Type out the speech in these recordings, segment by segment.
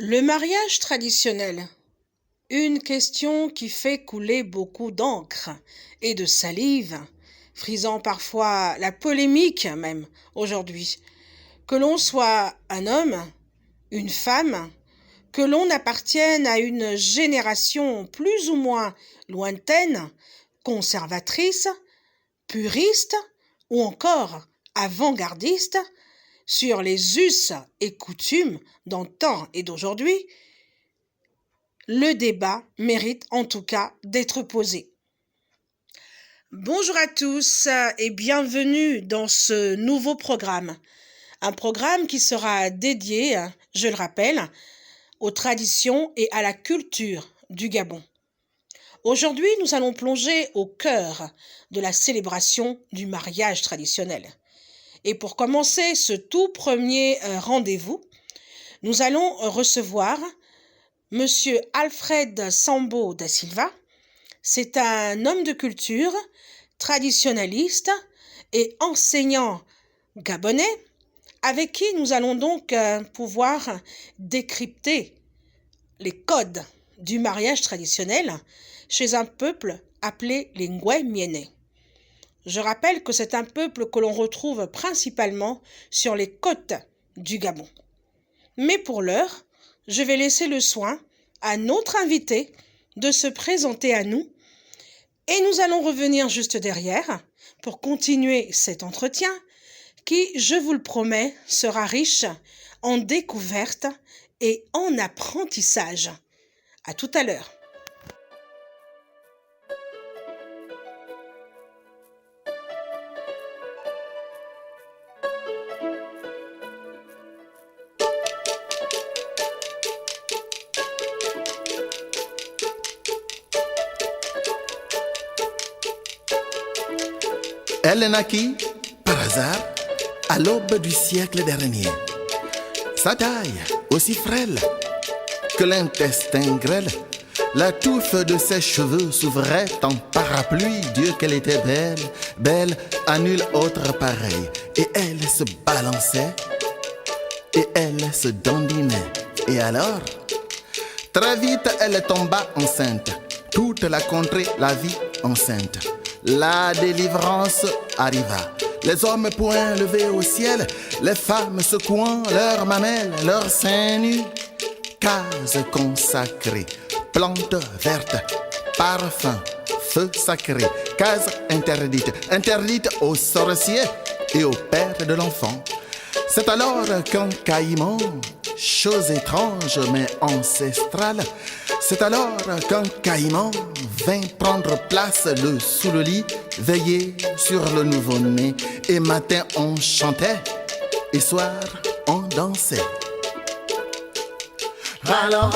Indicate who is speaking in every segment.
Speaker 1: Le mariage traditionnel, une question qui fait couler beaucoup d'encre et de salive, frisant parfois la polémique même aujourd'hui. Que l'on soit un homme, une femme, que l'on appartienne à une génération plus ou moins lointaine, conservatrice, puriste ou encore avant-gardiste, sur les us et coutumes d'antan et d'aujourd'hui, le débat mérite en tout cas d'être posé. Bonjour à tous et bienvenue dans ce nouveau programme. Un programme qui sera dédié, je le rappelle, aux traditions et à la culture du Gabon. Aujourd'hui, nous allons plonger au cœur de la célébration du mariage traditionnel. Et pour commencer ce tout premier rendez-vous, nous allons recevoir Monsieur Alfred Sambo da Silva. C'est un homme de culture, traditionnaliste et enseignant gabonais, avec qui nous allons donc pouvoir décrypter les codes du mariage traditionnel chez un peuple appelé les Ngwemiene. Je rappelle que c'est un peuple que l'on retrouve principalement sur les côtes du Gabon. Mais pour l'heure, je vais laisser le soin à notre invité de se présenter à nous et nous allons revenir juste derrière pour continuer cet entretien qui, je vous le promets, sera riche en découvertes et en apprentissage. À tout à l'heure.
Speaker 2: Elle naquit, par hasard, à l'aube du siècle dernier. Sa taille, aussi frêle que l'intestin grêle, la touffe de ses cheveux s'ouvrait en parapluie. Dieu qu'elle était belle, belle à nul autre pareil. Et elle se balançait, et elle se dandinait. Et alors, très vite elle tomba enceinte. Toute la contrée la vit enceinte. La délivrance arriva. Les hommes poings levés au ciel, les femmes secouant leurs mamelles, leurs seins nus. Case consacrée, plantes vertes, parfum, feu sacré. Case interdite, interdite aux sorciers et aux pères de l'enfant. C'est alors qu'un caïman, chose étrange mais ancestrale, c'est alors qu'un caïman vint prendre place sous le lit, veiller sur le nouveau-né. Et matin on chantait, et soir on dansait. Alors,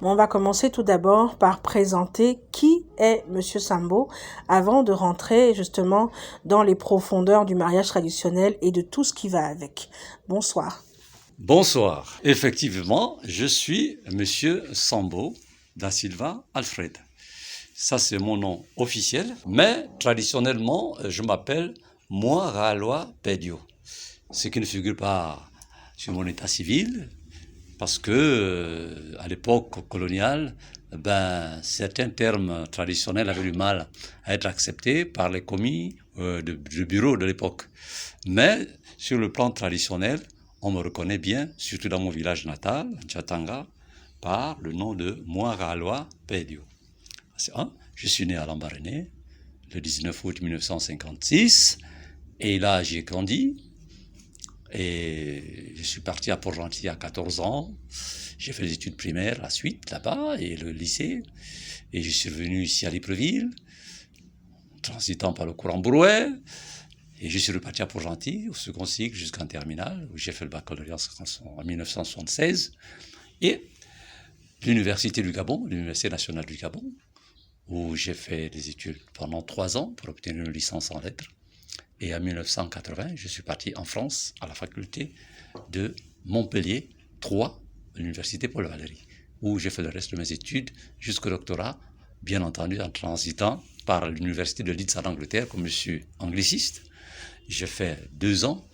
Speaker 1: On va commencer tout d'abord par présenter qui est Monsieur Sambo avant de rentrer justement dans les profondeurs du mariage traditionnel et de tout ce qui va avec. Bonsoir.
Speaker 3: Bonsoir. Effectivement, je suis Monsieur Sambo da Silva Alfred. Ça, c'est mon nom officiel, mais traditionnellement, je m'appelle Moiraloa Pedio, ce qui ne figure pas sur mon état civil, parce que à l'époque coloniale, certains termes traditionnels avaient du mal à être acceptés par les commis de bureau de l'époque. Mais sur le plan traditionnel, on me reconnaît bien, surtout dans mon village natal, Tchatanga, par le nom de Moiraloa Pedio. Je suis né à Lambaréné le 19 août 1956, et là j'ai grandi. Et je suis parti à Port-Gentil à 14 ans. J'ai fait les études primaires, la suite, là-bas, et le lycée. Et je suis revenu ici à Libreville, transitant par le courant Brouet. Et je suis reparti à Port-Gentil, au second cycle, jusqu'en terminale, où j'ai fait le baccalauréat en 1976. Et l'Université du Gabon, l'Université nationale du Gabon, où j'ai fait des études pendant 3 ans pour obtenir une licence en lettres. Et en 1980, je suis parti en France, à la faculté de Montpellier 3, l'université Paul Valéry. où j'ai fait le reste de mes études jusqu'au doctorat, bien entendu en transitant par l'université de Leeds en Angleterre, comme je suis angliciste. J'ai fait 2 ans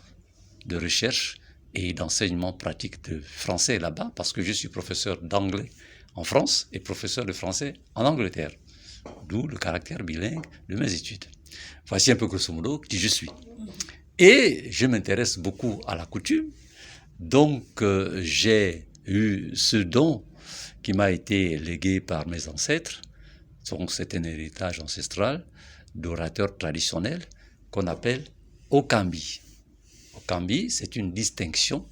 Speaker 3: de recherche et d'enseignement pratique de français là-bas, parce que je suis professeur d'anglais en France et professeur de français en Angleterre, d'où le caractère bilingue de mes études. Voici un peu grosso modo qui je suis. Et je m'intéresse beaucoup à la coutume, donc j'ai eu ce don qui m'a été légué par mes ancêtres. Donc c'est un héritage ancestral d'orateurs traditionnels qu'on appelle Okambi. Okambi, c'est une distinction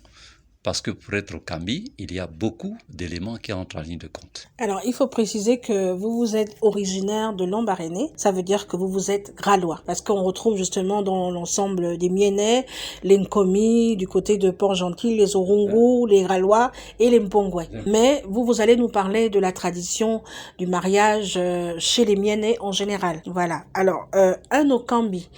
Speaker 3: parce que pour être Okambi, il y a beaucoup d'éléments qui entrent en ligne de compte.
Speaker 1: Alors, il faut préciser que vous êtes originaire de Lambaréné. Ça veut dire que vous êtes Grallois. Parce qu'on retrouve justement dans l'ensemble des Mienais, les Nkomi, du côté de Port-Gentil, les Orungu, les Grallois et les Mpongwe. Mais vous allez nous parler de la tradition du mariage chez les Mienais en général. Voilà. Alors, un Okambi.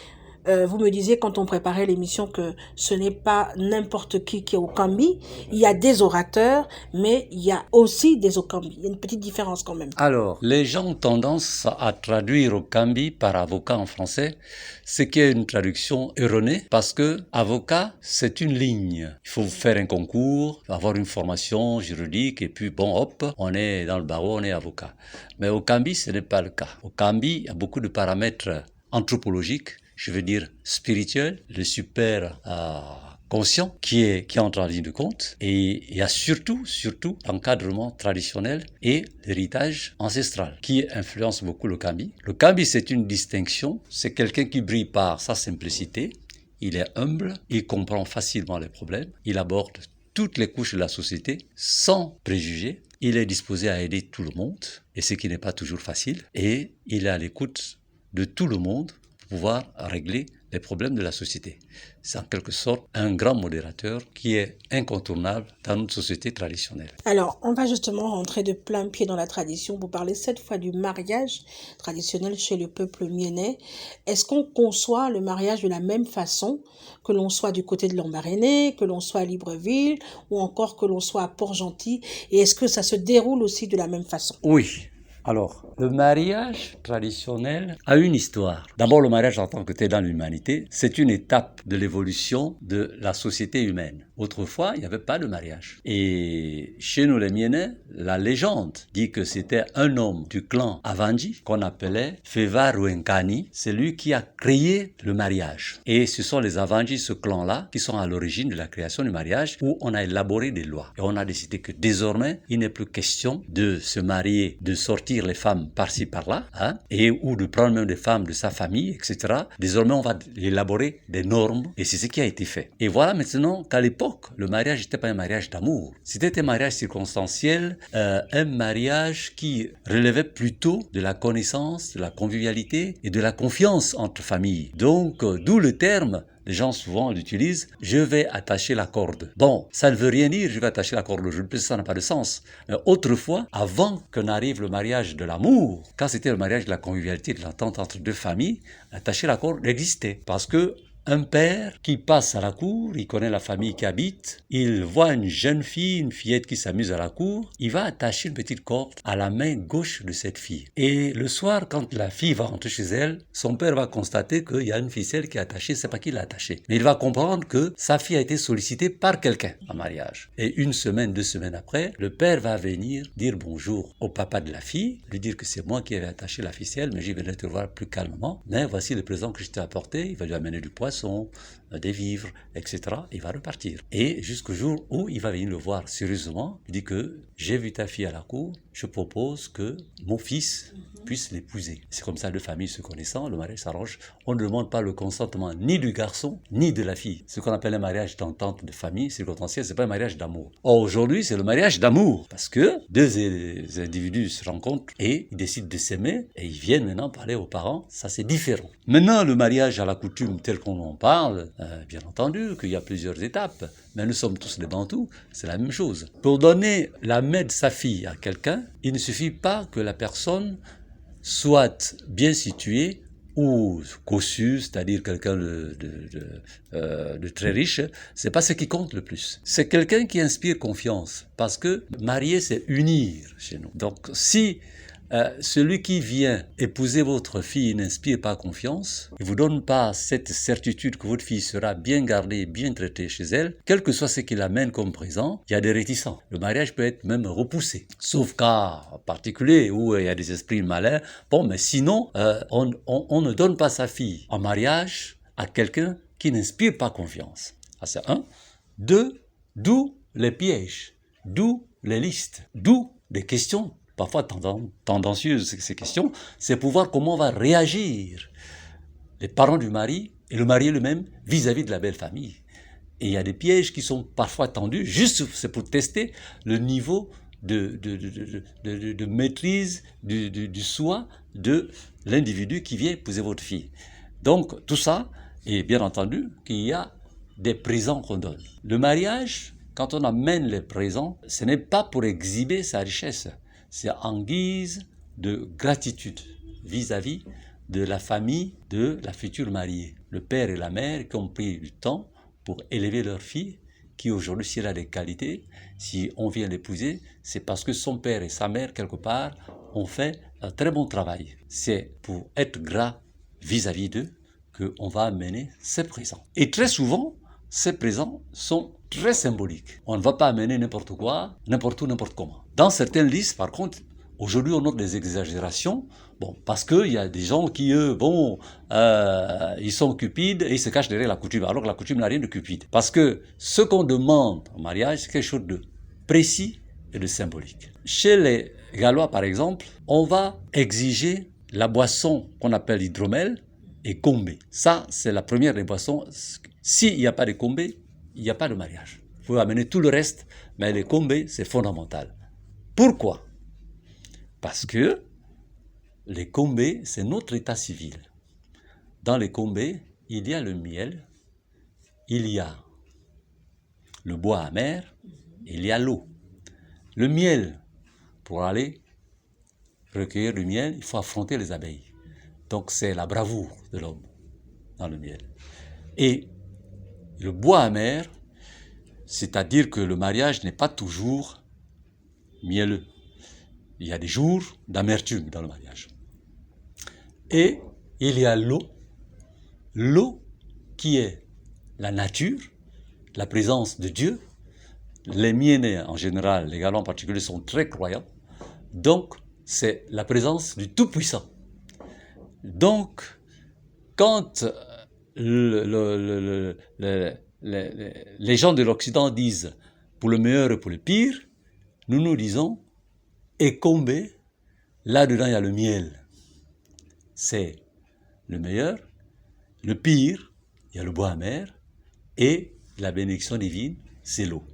Speaker 1: Vous me disiez quand on préparait l'émission que ce n'est pas n'importe qui est Okambi. Il y a des orateurs, mais il y a aussi des Okambi. Il y a une petite différence quand même.
Speaker 3: Alors, les gens ont tendance à traduire Okambi par avocat en français, ce qui est une traduction erronée parce que avocat, c'est une ligne. Il faut faire un concours, avoir une formation juridique et puis bon, hop, on est dans le barreau, on est avocat. Mais Okambi, ce n'est pas le cas. Okambi a beaucoup de paramètres anthropologiques, je veux dire spirituel, le super conscient qui entre en ligne de compte, et il y a surtout l'encadrement traditionnel et l'héritage ancestral qui influence beaucoup le Kambi. Le Kambi, c'est une distinction, c'est quelqu'un qui brille par sa simplicité, il est humble, il comprend facilement les problèmes, il aborde toutes les couches de la société sans préjugés, il est disposé à aider tout le monde, et ce qui n'est pas toujours facile, et il est à l'écoute de tout le monde pour pouvoir régler les problèmes de la société. C'est en quelque sorte un grand modérateur qui est incontournable dans notre société traditionnelle.
Speaker 1: Alors, on va justement rentrer de plein pied dans la tradition pour parler cette fois du mariage traditionnel chez le peuple miennais. Est-ce qu'on conçoit le mariage de la même façon que l'on soit du côté de Lambaréné, que l'on soit à Libreville ou encore que l'on soit à Port-Gentil? Et est-ce que ça se déroule aussi de la même façon?
Speaker 3: Oui. Alors, le mariage traditionnel a une histoire. D'abord, le mariage en tant que tel dans l'humanité, c'est une étape de l'évolution de la société humaine. Autrefois, il n'y avait pas de mariage. Et chez nous les Mienais, la légende dit que c'était un homme du clan Avanji qu'on appelait Feva Ruenkani. C'est lui qui a créé le mariage. Et ce sont les Avanji, ce clan-là, qui sont à l'origine de la création du mariage, où on a élaboré des lois. Et on a décidé que désormais, il n'est plus question de se marier, de sortir les femmes par-ci par-là, et ou de prendre même des femmes de sa famille, etc. Désormais, on va élaborer des normes, et c'est ce qui a été fait. Et voilà maintenant qu'à l'époque, le mariage n'était pas un mariage d'amour. C'était un mariage circonstanciel, un mariage qui relevait plutôt de la connaissance, de la convivialité et de la confiance entre familles. Donc, d'où le terme. Les gens souvent l'utilisent, je vais attacher la corde. Bon, ça ne veut rien dire, je vais attacher la corde aujourd'hui, parce que ça n'a pas de sens. Mais autrefois, avant que n'arrive le mariage de l'amour, quand c'était le mariage de la convivialité, de l'entente entre deux familles, attacher la corde existait. Parce que un père qui passe à la cour, il connaît la famille qui habite, il voit une jeune fille, une fillette qui s'amuse à la cour, il va attacher une petite corde à la main gauche de cette fille. Et le soir, quand la fille va rentrer chez elle, son père va constater qu'il y a une ficelle qui est attachée, c'est pas qui l'a attachée. Mais il va comprendre que sa fille a été sollicitée par quelqu'un en mariage. Et 1 semaine, 2 semaines après, le père va venir dire bonjour au papa de la fille, lui dire que c'est moi qui avais attaché la ficelle, mais j'y venais te voir plus calmement. Mais voici le présent que je t'ai apporté, il va lui amener du poisson, des vivres, etc. Il va repartir. Et jusqu'au jour où il va venir le voir sérieusement, il dit que j'ai vu ta fille à la cour, je propose que mon fils puisse l'épouser. C'est comme ça, deux familles se connaissant, le mariage s'arrange. On ne demande pas le consentement ni du garçon, ni de la fille. Ce qu'on appelle un mariage d'entente de famille circonstancielle, c'est pas un mariage d'amour. Or, aujourd'hui, c'est le mariage d'amour. Parce que deux individus se rencontrent et ils décident de s'aimer et ils viennent maintenant parler aux parents. Ça, c'est différent. Maintenant, le mariage à la coutume tel qu'on en parle, bien entendu qu'il y a plusieurs étapes, mais nous sommes tous des Bantous, c'est la même chose. Pour donner la main de sa fille à quelqu'un, il ne suffit pas que la personne soit bien située ou cossu, c'est-à-dire quelqu'un de très riche, c'est pas ce qui compte le plus. C'est quelqu'un qui inspire confiance, parce que marier, c'est unir chez nous. Donc, si celui qui vient épouser votre fille n'inspire pas confiance, ne vous donne pas cette certitude que votre fille sera bien gardée, bien traitée chez elle, quel que soit ce qu'il amène comme présent, il y a des réticents. Le mariage peut être même repoussé. Sauf cas particulier où il y a des esprits malins. Bon, mais sinon, on ne donne pas sa fille en mariage à quelqu'un qui n'inspire pas confiance. Ça, c'est un. Deux, d'où les pièges, d'où les listes, d'où des questions parfois tendancieuses, ces questions, c'est pour voir comment on va réagir les parents du mari et le marié lui-même vis-à-vis de la belle famille. Et il y a des pièges qui sont parfois tendus, juste c'est pour tester le niveau de maîtrise du soi de l'individu qui vient épouser votre fille. Donc tout ça, et bien entendu qu'il y a des présents qu'on donne. Le mariage, quand on amène les présents, ce n'est pas pour exhiber sa richesse, c'est en guise de gratitude vis-à-vis de la famille de la future mariée. Le père et la mère qui ont pris du temps pour élever leur fille, qui aujourd'hui, si elle a des qualités, si on vient l'épouser, c'est parce que son père et sa mère, quelque part, ont fait un très bon travail. C'est pour être gras vis-à-vis d'eux qu'on va amener ces présents. Et très souvent, ces présents sont très symboliques. On ne va pas amener n'importe quoi, n'importe où, n'importe comment. Dans certaines listes, par contre, aujourd'hui, on note des exagérations. Bon, parce qu'il y a des gens qui, eux, ils sont cupides et ils se cachent derrière la coutume. Alors que la coutume n'a rien de cupide. Parce que ce qu'on demande en mariage, c'est quelque chose de précis et de symbolique. Chez les Gallois, par exemple, on va exiger la boisson qu'on appelle hydromel et combé. Ça, c'est la première des boissons. S'il n'y a pas de combé, il n'y a pas de mariage. Vous pouvez amener tout le reste, mais les combés, c'est fondamental. Pourquoi? Parce que les combés, c'est notre état civil. Dans les combés, il y a le miel, il y a le bois amer, il y a l'eau. Le miel, pour aller recueillir du miel, il faut affronter les abeilles. Donc c'est la bravoure de l'homme dans le miel. Et le bois amer, c'est-à-dire que le mariage n'est pas toujours mielleux. Il y a des jours d'amertume dans le mariage. Et il y a l'eau qui est la nature, la présence de Dieu. Les Miennais en général, les Gallois en particulier, sont très croyants. Donc, c'est la présence du Tout-Puissant. Donc, quand les gens de l'Occident disent pour le meilleur et pour le pire, nous disons et combé, là-dedans il y a le miel. C'est le meilleur, le pire, il y a le bois amer, et la bénédiction divine, c'est l'eau.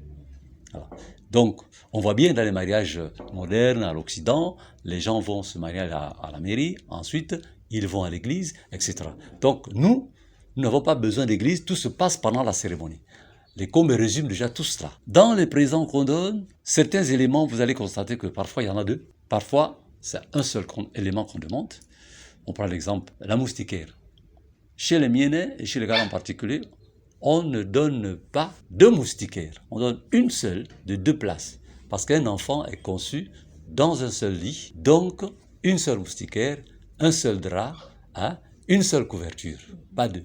Speaker 3: Voilà. Donc, on voit bien dans les mariages modernes à l'Occident, les gens vont se marier à la mairie, ensuite ils vont à l'église, etc. Donc, nous n'avons pas besoin d'église, tout se passe pendant la cérémonie. Les combes résument déjà tout cela. Dans les présents qu'on donne, certains éléments, vous allez constater que parfois il y en a deux. Parfois, c'est un seul élément qu'on demande. On prend l'exemple, la moustiquaire. Chez les Miennais et chez les Gallois en particulier, on ne donne pas deux moustiquaires. On donne une seule de 2 places. Parce qu'un enfant est conçu dans un seul lit. Donc, une seule moustiquaire, un seul drap, une seule couverture. Pas deux.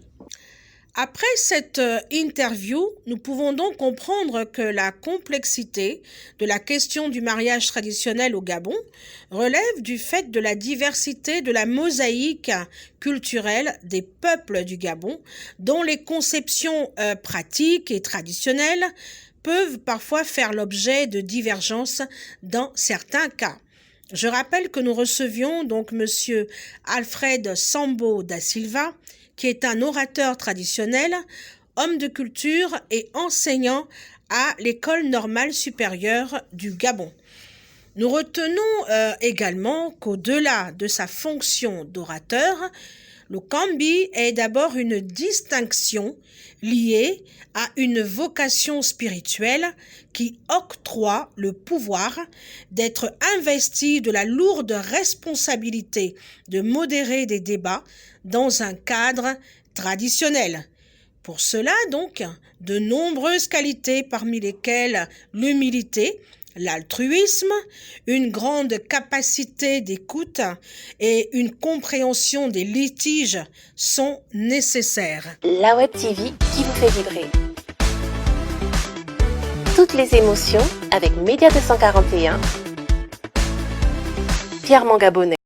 Speaker 1: Après cette interview, nous pouvons donc comprendre que la complexité de la question du mariage traditionnel au Gabon relève du fait de la diversité de la mosaïque culturelle des peuples du Gabon, dont les conceptions pratiques et traditionnelles peuvent parfois faire l'objet de divergences dans certains cas. Je rappelle que nous recevions donc Monsieur Alfred Sambo da Silva, qui est un orateur traditionnel, homme de culture et enseignant à l'École normale supérieure du Gabon. Nous retenons également qu'au-delà de sa fonction d'orateur, Le kambi est d'abord une distinction liée à une vocation spirituelle qui octroie le pouvoir d'être investi de la lourde responsabilité de modérer des débats dans un cadre traditionnel. Pour cela, donc, de nombreuses qualités parmi lesquelles l'humilité, l'altruisme, une grande capacité d'écoute et une compréhension des litiges sont nécessaires.
Speaker 4: La Web TV qui vous fait vibrer. Toutes les émotions avec Média 241, fièrement gabonais.